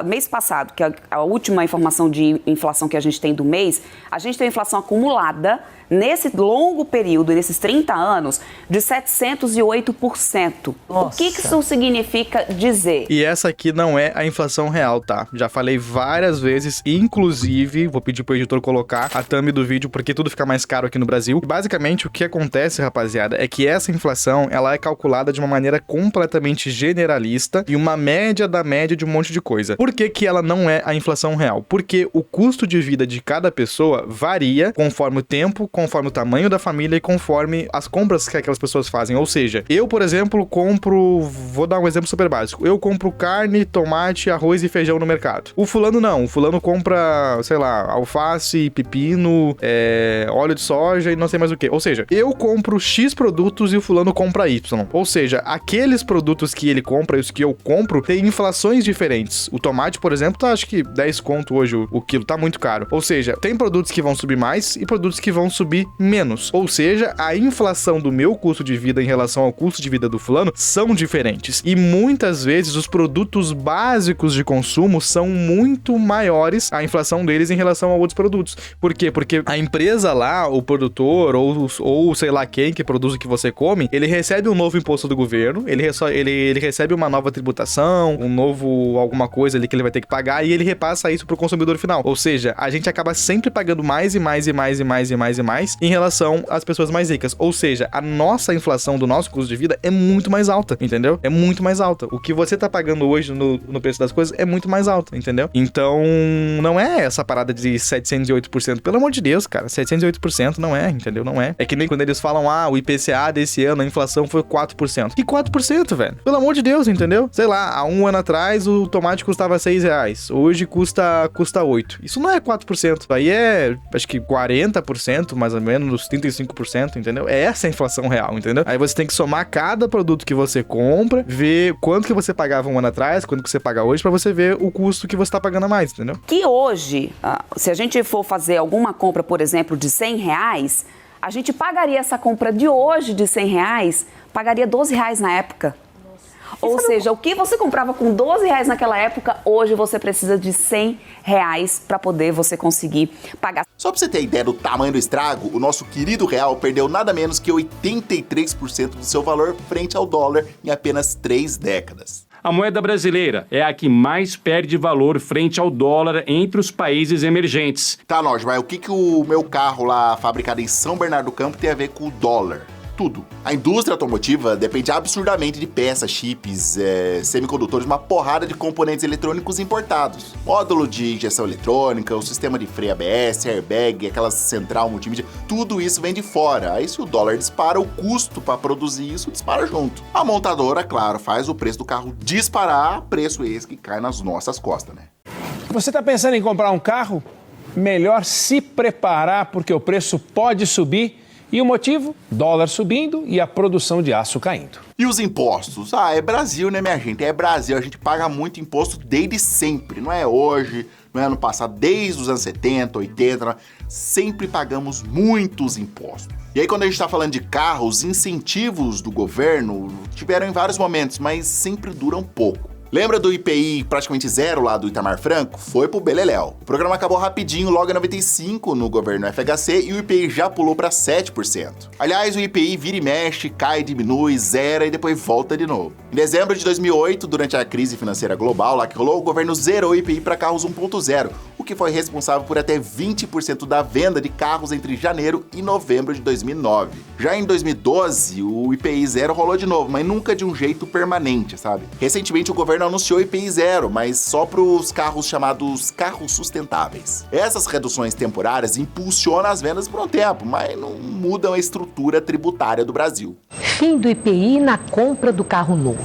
mês passado, que é a última informação de inflação que a gente tem do mês, a gente tem inflação acumulada nesse longo período, nesses 30 anos, de 708%. Nossa. O que isso significa dizer? E essa aqui não é a inflação real, tá? Já falei várias vezes, inclusive, vou pedir pro editor colocar a thumb do vídeo, porque tudo fica mais caro aqui no Brasil. E basicamente, o que acontece, rapaziada, é que essa inflação, ela é calculada de uma maneira completamente generalista e uma média da média de um monte de coisa. Por que que ela não é a inflação real? Porque o custo de vida de cada pessoa varia conforme o tempo, conforme o tamanho da família e conforme as compras que aquelas pessoas fazem. Ou seja, eu, por exemplo, vou dar um exemplo super básico, eu compro carne, tomate, arroz e feijão no mercado. O fulano não, o fulano compra, sei lá, alface, pepino, óleo de soja e não sei mais o que. Ou seja, eu compro X produtos e o fulano compra Y. Ou seja, aqueles produtos que ele compra e os que eu compro têm inflações diferentes. O tomate, por exemplo, tá acho que 10 conto hoje o quilo, tá muito caro. Ou seja, tem produtos que vão subir mais e produtos que vão subir menos. Ou seja, a inflação do meu custo de vida em relação ao custo de vida do fulano são diferentes. E muitas vezes os produtos básicos de consumo são muito maiores, a inflação deles em relação a outros produtos. Por quê? Porque a empresa lá, o produtor ou sei lá quem que produz o que você come, ele recebe um novo imposto do governo, ele recebe uma nova tributação, um novo alguma coisa ali que ele vai ter que pagar e ele repassa isso pro consumidor final. Ou seja, a gente acaba sempre pagando mais e mais e mais e mais e mais e mais em relação às pessoas mais ricas. Ou seja, a nossa inflação do nosso custo de vida é muito mais alta, entendeu? É muito mais alta. O que você tá pagando hoje no preço das coisas é muito mais alto, entendeu? Então, não é essa parada de 708%. Pelo amor de Deus, cara. 708% não é, entendeu? Não é. É que nem quando eles falam, o IPCA desse ano, a inflação foi 4%. Que 4%, velho? Pelo amor de Deus, entendeu? Sei lá, há um ano atrás o tomate custava R$6. Hoje custa 8. Isso não é 4%. Isso aí é, acho que 40%, mais ou menos, 35%, entendeu? É essa a inflação real, entendeu? Aí você tem que somar cada produto que você compra, ver quanto que você pagava um ano atrás, quanto que você paga hoje, pra você ver o custo que você tá pagando a mais, entendeu? Que hoje, se a gente for fazer alguma compra, por exemplo, de R$100, a gente pagaria essa compra de hoje de R$100, pagaria R$12 na época. Ou seja, o que você comprava com R$12 naquela época, hoje você precisa de R$100 para poder você conseguir pagar. Só pra você ter ideia do tamanho do estrago, o nosso querido real perdeu nada menos que 83% do seu valor frente ao dólar em apenas 3 décadas. A moeda brasileira é a que mais perde valor frente ao dólar entre os países emergentes. Tá, Norge, mas o que o meu carro lá, fabricado em São Bernardo do Campo, tem a ver com o dólar? Tudo. A indústria automotiva depende absurdamente de peças, chips, semicondutores, uma porrada de componentes eletrônicos importados. Módulo de injeção eletrônica, o sistema de freio ABS, airbag, aquela central multimídia, tudo isso vem de fora. Aí se o dólar dispara, o custo para produzir isso dispara junto. A montadora, claro, faz o preço do carro disparar, preço esse que cai nas nossas costas, né? Você está pensando em comprar um carro? Melhor se preparar porque o preço pode subir. E o motivo? Dólar subindo e a produção de aço caindo. E os impostos? Ah, é Brasil, né, minha gente? É Brasil, a gente paga muito imposto desde sempre. Não é hoje, não é ano passado, desde os anos 70, 80, sempre pagamos muitos impostos. E aí quando a gente tá falando de carro, os incentivos do governo tiveram em vários momentos, mas sempre duram pouco. Lembra do IPI praticamente zero lá do Itamar Franco? Foi pro beleléu. O programa acabou rapidinho, logo em 95, no governo FHC, e o IPI já pulou para 7%. Aliás, o IPI vira e mexe, cai, diminui, zera e depois volta de novo. Em dezembro de 2008, durante a crise financeira global lá que rolou, o governo zerou o IPI para carros 1.0, o que foi responsável por até 20% da venda de carros entre janeiro e novembro de 2009. Já em 2012, o IPI zero rolou de novo, mas nunca de um jeito permanente, sabe? Recentemente, o governo anunciou IPI zero, mas só para os carros chamados carros sustentáveis. Essas reduções temporárias impulsionam as vendas por um tempo, mas não mudam a estrutura tributária do Brasil. Fim do IPI na compra do carro novo.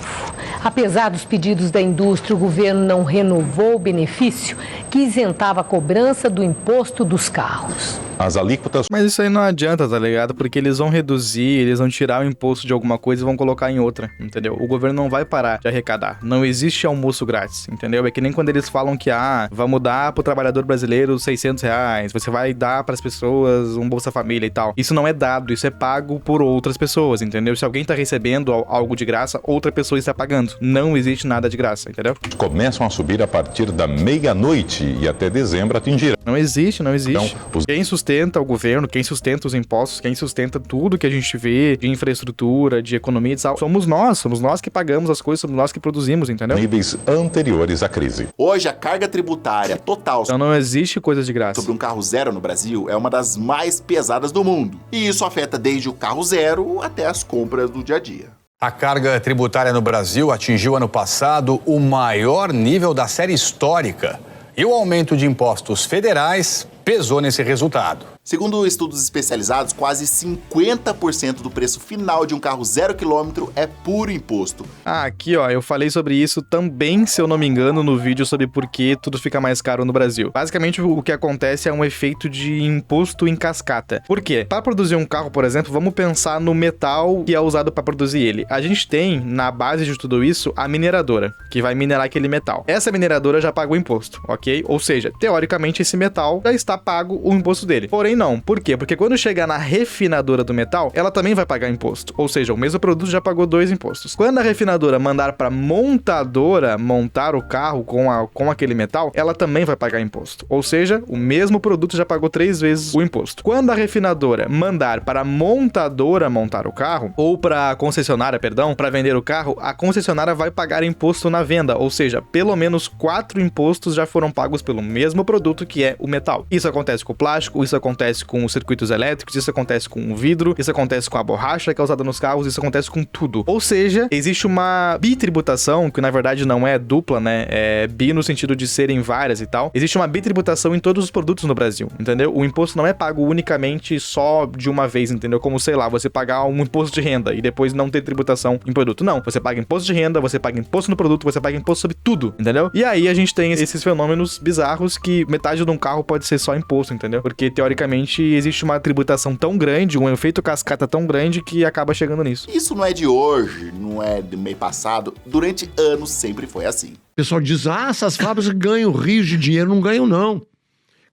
Apesar dos pedidos da indústria, o governo não renovou o benefício que isentava a cobrança do imposto dos carros. As alíquotas... Mas isso aí não adianta, tá ligado? Porque eles vão reduzir, eles vão tirar o imposto de alguma coisa e vão colocar em outra, entendeu? O governo não vai parar de arrecadar. Não existe almoço grátis, entendeu? É que nem quando eles falam que, vai mudar pro trabalhador brasileiro R$600, você vai dar pras pessoas um Bolsa Família e tal. Isso não é dado, isso é pago por outras pessoas, entendeu? Se alguém tá recebendo algo de graça, outra pessoa está pagando. Não existe nada de graça, entendeu? Começam a subir a partir da meia-noite e até dezembro atingirá. Não existe. Então, quem sustenta o governo, quem sustenta os impostos, quem sustenta tudo que a gente vê de infraestrutura, de economia e tal, somos nós que pagamos as coisas, somos nós que produzimos, entendeu? Níveis anteriores à crise. Hoje, a carga tributária total então não existe coisa de graça sobre um carro zero no Brasil é uma das mais pesadas do mundo. E isso afeta desde o carro zero até as compras do dia a dia. A carga tributária no Brasil atingiu ano passado o maior nível da série histórica. E o aumento de impostos federais pesou nesse resultado. Segundo estudos especializados, quase 50% do preço final de um carro 0 km é puro imposto. Aqui, eu falei sobre isso também, se eu não me engano, no vídeo sobre por que tudo fica mais caro no Brasil. Basicamente, o que acontece é um efeito de imposto em cascata. Por quê? Para produzir um carro, por exemplo, vamos pensar no metal que é usado para produzir ele. A gente tem, na base de tudo isso, a mineradora, que vai minerar aquele metal. Essa mineradora já paga o imposto, ok? Ou seja, teoricamente, esse metal já está pago o imposto dele. Porém, não. Por quê? Porque quando chegar na refinadora do metal, ela também vai pagar imposto. Ou seja, o mesmo produto já pagou 2 impostos. Quando a refinadora mandar para montadora montar o carro com aquele metal, ela também vai pagar imposto. Ou seja, o mesmo produto já pagou 3 vezes o imposto. Quando a refinadora mandar para a montadora montar o carro, ou para a concessionária, para vender o carro, a concessionária vai pagar imposto na venda. Ou seja, pelo menos 4 impostos já foram pagos pelo mesmo produto que é o metal. Isso acontece com o plástico, isso acontece com os circuitos elétricos, isso acontece com o vidro, isso acontece com a borracha que é usada nos carros, isso acontece com tudo. Ou seja, existe uma bitributação, que na verdade não é dupla, né? É bi no sentido de serem várias e tal. Existe uma bitributação em todos os produtos no Brasil, entendeu? O imposto não é pago unicamente só de uma vez, entendeu? Como, sei lá, você pagar um imposto de renda e depois não ter tributação em produto. Não, você paga imposto de renda, você paga imposto no produto, você paga imposto sobre tudo, entendeu? E aí a gente tem esses fenômenos bizarros que metade de um carro pode ser só imposto, entendeu? Porque teoricamente existe uma tributação tão grande, um efeito cascata tão grande que acaba chegando nisso. Isso não é de hoje, não é do mês passado, durante anos sempre foi assim. O pessoal diz, essas fábricas ganham rios de dinheiro. Não ganham, não.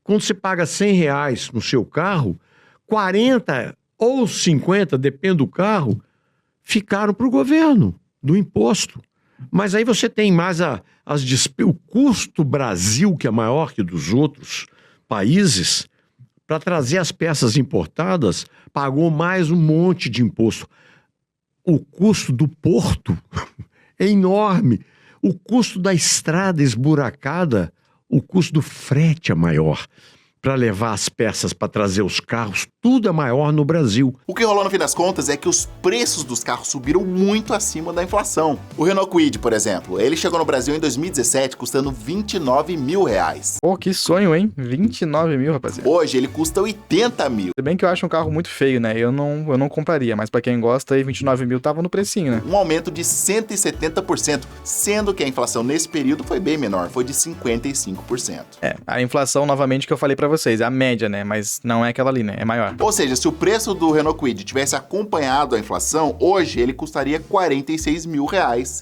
Quando você paga R$100 no seu carro, 40 ou 50, depende do carro, ficaram para o governo, do imposto. Mas aí você tem mais o custo Brasil, que é maior que dos outros países, para trazer as peças importadas, pagou mais um monte de imposto. O custo do porto é enorme. O custo da estrada esburacada, o custo do frete é maior. Para levar as peças, para trazer os carros, tudo é maior no Brasil. O que rolou no fim das contas é que os preços dos carros subiram muito acima da inflação. O Renault Kwid, por exemplo, ele chegou no Brasil em 2017 custando R$29 mil. Pô, que sonho, hein? 29 mil, rapaziada. Hoje ele custa 80 mil. Se bem que eu acho um carro muito feio, né? Eu não compraria, mas pra quem gosta, aí 29 mil tava no precinho, né? Um aumento de 170%, sendo que a inflação nesse período foi bem menor, foi de 55%. A inflação, novamente, que eu falei pra vocês, é a média, né? Mas não é aquela ali, né? É maior. Ou seja, se o preço do Renault Kwid tivesse acompanhado a inflação, hoje ele custaria R$46 mil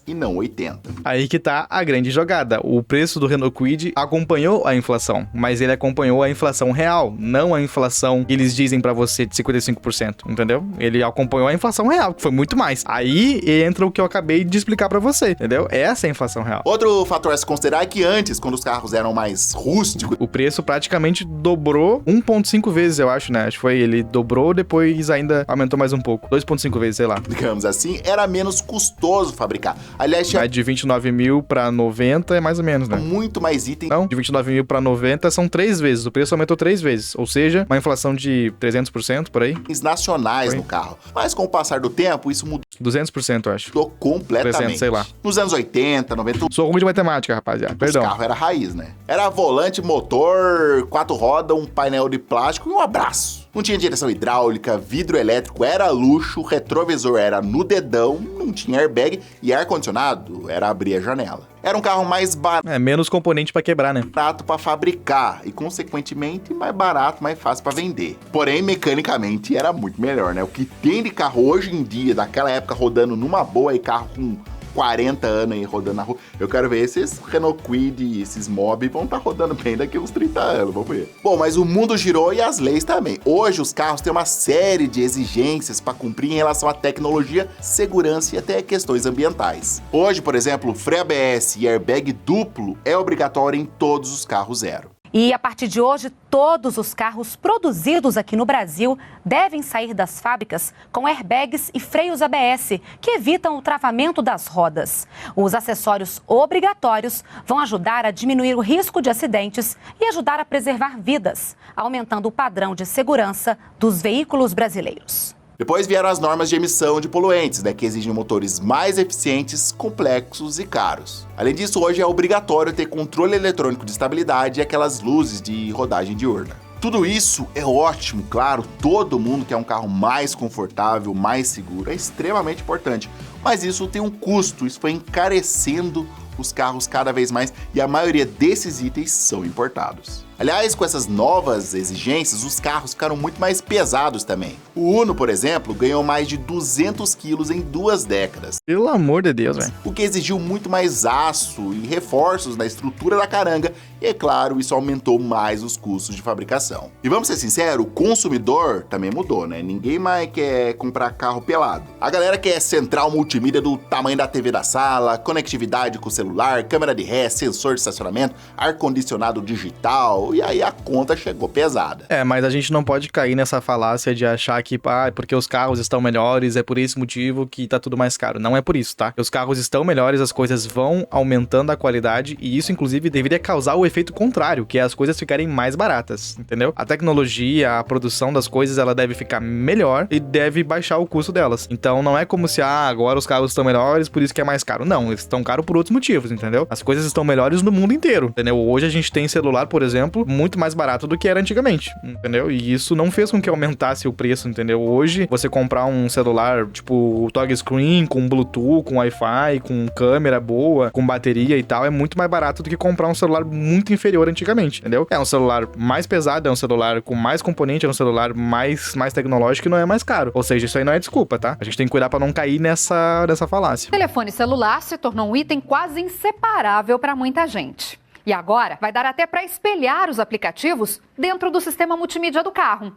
e não 80. Aí que tá a grande jogada. O preço do Renault Kwid acompanhou a inflação, mas ele acompanhou a inflação real, não a inflação que eles dizem pra você de 55%, entendeu? Ele acompanhou a inflação real, que foi muito mais. Aí entra o que eu acabei de explicar pra você, entendeu? Essa é a inflação real. Outro fator a se considerar é que antes, quando os carros eram mais rústicos, o preço praticamente dobrou 1,5 vezes, eu acho, né? Acho que foi, ele dobrou, depois ainda aumentou mais um pouco. 2,5 vezes, sei lá. Digamos assim, era menos custoso fabricar. Aliás, tinha... de 29 mil pra 90 é mais ou menos, né? Muito mais item. Não, de 29 mil pra 90 são 3 vezes. O preço aumentou 3 vezes. Ou seja, uma inflação de 300% por aí. Nacionais no carro. Mas com o passar do tempo, isso mudou. 200%, eu acho. Mudou completamente. 300, sei lá. Nos anos 80, 90... Sou ruim de matemática, rapaziada. Perdão. O carro era raiz, né? Era volante, motor, 4 rodas, um painel de plástico e um abraço. Não tinha direção hidráulica, vidro elétrico era luxo, retrovisor era no dedão, não tinha airbag e ar-condicionado era abrir a janela. Era um carro mais barato. Menos componente pra quebrar, né? Barato pra fabricar e, consequentemente, mais barato, mais fácil pra vender. Porém, mecanicamente, era muito melhor, né? O que tem de carro hoje em dia, daquela época, rodando numa boa e carro com 40 anos aí rodando na rua. Eu quero ver esses Renault Kwid e esses Mob vão estar rodando bem daqui a uns 30 anos, vamos ver. Bom, mas o mundo girou e as leis também. Hoje os carros têm uma série de exigências para cumprir em relação à tecnologia, segurança e até questões ambientais. Hoje, por exemplo, freio ABS e airbag duplo é obrigatório em todos os carros zero. E a partir de hoje, todos os carros produzidos aqui no Brasil devem sair das fábricas com airbags e freios ABS, que evitam o travamento das rodas. Os acessórios obrigatórios vão ajudar a diminuir o risco de acidentes e ajudar a preservar vidas, aumentando o padrão de segurança dos veículos brasileiros. Depois vieram as normas de emissão de poluentes, né, que exigem motores mais eficientes, complexos e caros. Além disso, hoje é obrigatório ter controle eletrônico de estabilidade e aquelas luzes de rodagem diurna. Tudo isso é ótimo, claro, todo mundo quer um carro mais confortável, mais seguro, é extremamente importante. Mas isso tem um custo, isso foi encarecendo os carros cada vez mais e a maioria desses itens são importados. Aliás, com essas novas exigências, os carros ficaram muito mais pesados também. O Uno, por exemplo, ganhou mais de 200 quilos em 2 décadas. Pelo amor de Deus, velho. O que exigiu muito mais aço e reforços na estrutura da caranga e, é claro, isso aumentou mais os custos de fabricação. E vamos ser sinceros, o consumidor também mudou, né? Ninguém mais quer comprar carro pelado. A galera quer central multimídia do tamanho da TV da sala, conectividade com o celular, câmera de ré, sensor de estacionamento, ar-condicionado digital, e aí a conta chegou pesada. Mas a gente não pode cair nessa falácia de achar que, porque os carros estão melhores, é por esse motivo que tá tudo mais caro. Não é por isso, tá? Os carros estão melhores, as coisas vão aumentando a qualidade e isso, inclusive, deveria causar o efeito contrário, que é as coisas ficarem mais baratas, entendeu? A tecnologia, a produção das coisas, ela deve ficar melhor e deve baixar o custo delas. Então, não é como se, agora os carros estão melhores, por isso que é mais caro. Não, eles estão caros por outros motivos, entendeu? As coisas estão melhores no mundo inteiro, entendeu? Hoje a gente tem celular, por exemplo, muito mais barato do que era antigamente, entendeu? E isso não fez com que aumentasse o preço, entendeu? Hoje, você comprar um celular, tipo, o touchscreen, com Bluetooth, com Wi-Fi, com câmera boa, com bateria e tal, é muito mais barato do que comprar um celular muito inferior antigamente, entendeu? É um celular mais pesado, é um celular com mais componente, é um celular mais tecnológico e não é mais caro. Ou seja, isso aí não é desculpa, tá? A gente tem que cuidar pra não cair nessa falácia. O telefone celular se tornou um item quase inseparável para muita gente. E agora vai dar até para espelhar os aplicativos dentro do sistema multimídia do carro.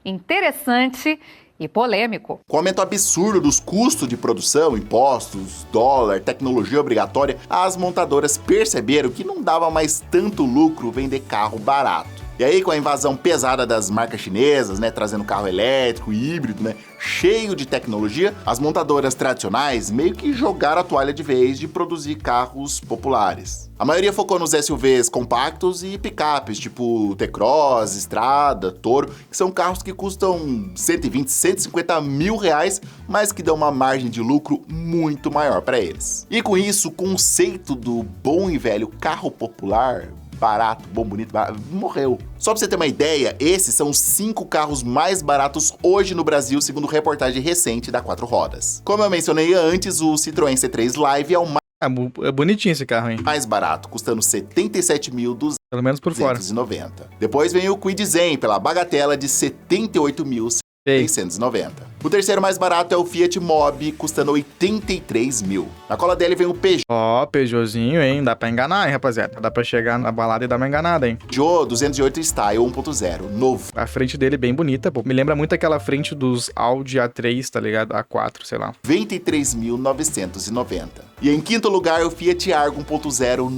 Interessante e polêmico. Com o aumento absurdo dos custos de produção, impostos, dólar, tecnologia obrigatória, as montadoras perceberam que não dava mais tanto lucro vender carro barato. E aí, com a invasão pesada das marcas chinesas, né, trazendo carro elétrico e híbrido, né, cheio de tecnologia, as montadoras tradicionais meio que jogaram a toalha de vez de produzir carros populares. A maioria focou nos SUVs compactos e picapes, tipo T-Cross, Strada, Toro, que são carros que custam 120, 150 mil reais, mas que dão uma margem de lucro muito maior para eles. E com isso, o conceito do bom e velho carro popular, barato, bom, bonito, barato, morreu. Só pra você ter uma ideia, esses são os 5 carros mais baratos hoje no Brasil, segundo reportagem recente da 4 Rodas. Como eu mencionei antes, o Citroën C3 Live é o É bonitinho esse carro, hein? mais barato, custando 77.290. Pelo menos por fora. Depois vem o Kwid Zen, pela bagatela de 78.690. O terceiro mais barato é o Fiat Mobi, custando 83 mil. Na cola dele vem o Peugeot. Ó, Peugeotzinho, hein? Dá pra enganar, hein, rapaziada? Dá pra chegar na balada e dar uma enganada, hein? Peugeot 208 Style 1.0, novo. A frente dele é bem bonita, pô. Me lembra muito aquela frente dos Audi A3, tá ligado? A4, sei lá. 23.990. E em quinto lugar, o Fiat Argo 1.0,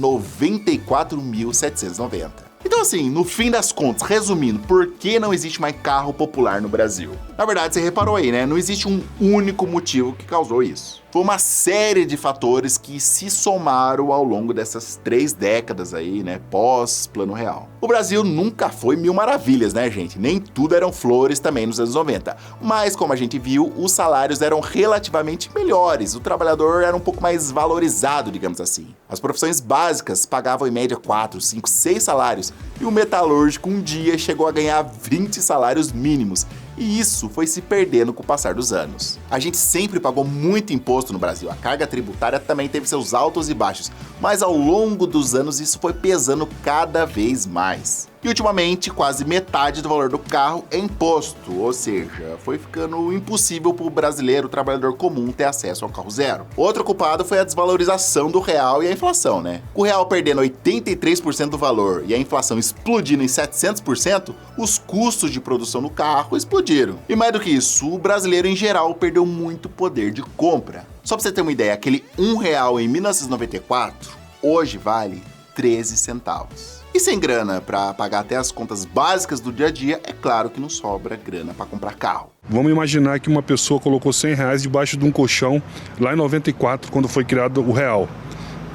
94.790. Então assim, no fim das contas, resumindo, por que não existe mais carro popular no Brasil? Na verdade, você reparou aí, né? Não existe um único motivo que causou isso. Foi uma série de fatores que se somaram ao longo dessas 3 décadas aí, né, pós-Plano Real. O Brasil nunca foi mil maravilhas, né, gente? Nem tudo eram flores também nos anos 90. Mas, como a gente viu, os salários eram relativamente melhores. O trabalhador era um pouco mais valorizado, digamos assim. As profissões básicas pagavam em média 4, 5, 6 salários. E o metalúrgico um dia chegou a ganhar 20 salários mínimos. E isso foi se perdendo com o passar dos anos. A gente sempre pagou muito imposto no Brasil, a carga tributária também teve seus altos e baixos, mas ao longo dos anos isso foi pesando cada vez mais. E ultimamente, quase metade do valor do carro é imposto, ou seja, foi ficando impossível para o brasileiro, o trabalhador comum, ter acesso ao carro zero. Outro culpado foi a desvalorização do real e a inflação, né? Com o real perdendo 83% do valor e a inflação explodindo em 700%, os custos de produção do carro explodiram. E mais do que isso, o brasileiro em geral perdeu muito poder de compra. Só para você ter uma ideia, aquele R$1 em 1994, hoje vale 13 centavos. E sem grana para pagar até as contas básicas do dia a dia, é claro que não sobra grana para comprar carro. Vamos imaginar que uma pessoa colocou R$100 debaixo de um colchão lá em 94, quando foi criado o real.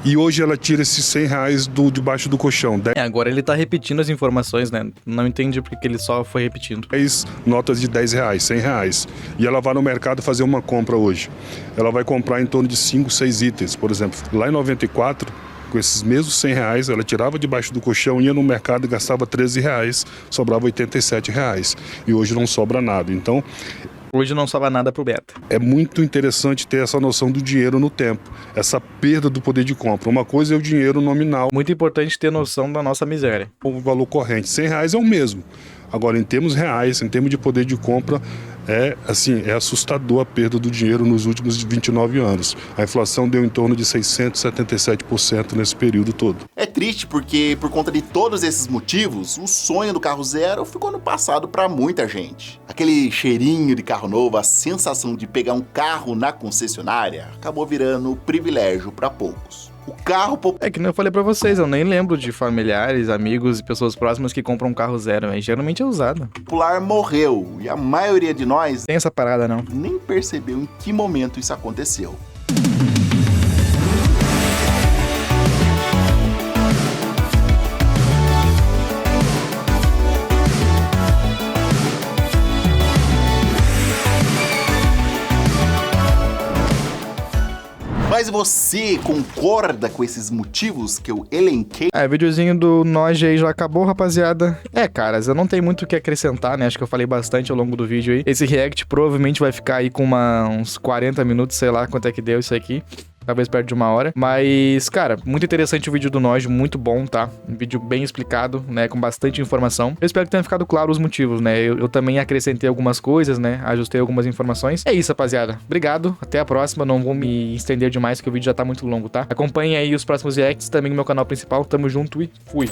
E hoje ela tira esses R$100 debaixo do colchão. Agora ele tá repetindo as informações, né? Não entendi porque ele só foi repetindo. 10 notas de R$10, R$100. E ela vai no mercado fazer uma compra hoje. Ela vai comprar em torno de 5, 6 itens, por exemplo. Lá em 94... com esses mesmos R$100, ela tirava debaixo do colchão, ia no mercado e gastava R$13, sobrava R$87. E hoje não sobra nada. Então, hoje não sobra nada pro Beta. É muito interessante ter essa noção do dinheiro no tempo, essa perda do poder de compra. Uma coisa é o dinheiro nominal. Muito importante ter noção da nossa miséria. O valor corrente, R$100 é o mesmo. Agora, em termos reais, em termos de poder de compra, é assustador a perda do dinheiro nos últimos 29 anos. A inflação deu em torno de 677% nesse período todo. É triste porque, por conta de todos esses motivos, o sonho do carro zero ficou no passado para muita gente. Aquele cheirinho de carro novo, a sensação de pegar um carro na concessionária, acabou virando privilégio para poucos. O carro É que nem eu falei pra vocês, eu nem lembro de familiares, amigos e pessoas próximas que compram um carro zero, mas geralmente é usado. Popular morreu e a maioria de nós tem essa parada não. Nem percebeu em que momento isso aconteceu. Mas você concorda com esses motivos que eu elenquei? O videozinho do Noge aí já acabou, rapaziada. Caras, eu não tenho muito o que acrescentar, né? Acho que eu falei bastante ao longo do vídeo aí. Esse react provavelmente vai ficar aí com uns 40 minutos, sei lá quanto é que deu isso aqui. Talvez perto de 1 hora. Mas, cara, muito interessante o vídeo do Noge, muito bom, tá? Um vídeo bem explicado, né? Com bastante informação. Eu espero que tenha ficado claro os motivos, né? Eu também acrescentei algumas coisas, né? Ajustei algumas informações. É isso, rapaziada. Obrigado. Até a próxima. Não vou me estender demais, porque o vídeo já tá muito longo, tá? Acompanhem aí os próximos reacts também no meu canal principal. Tamo junto e fui!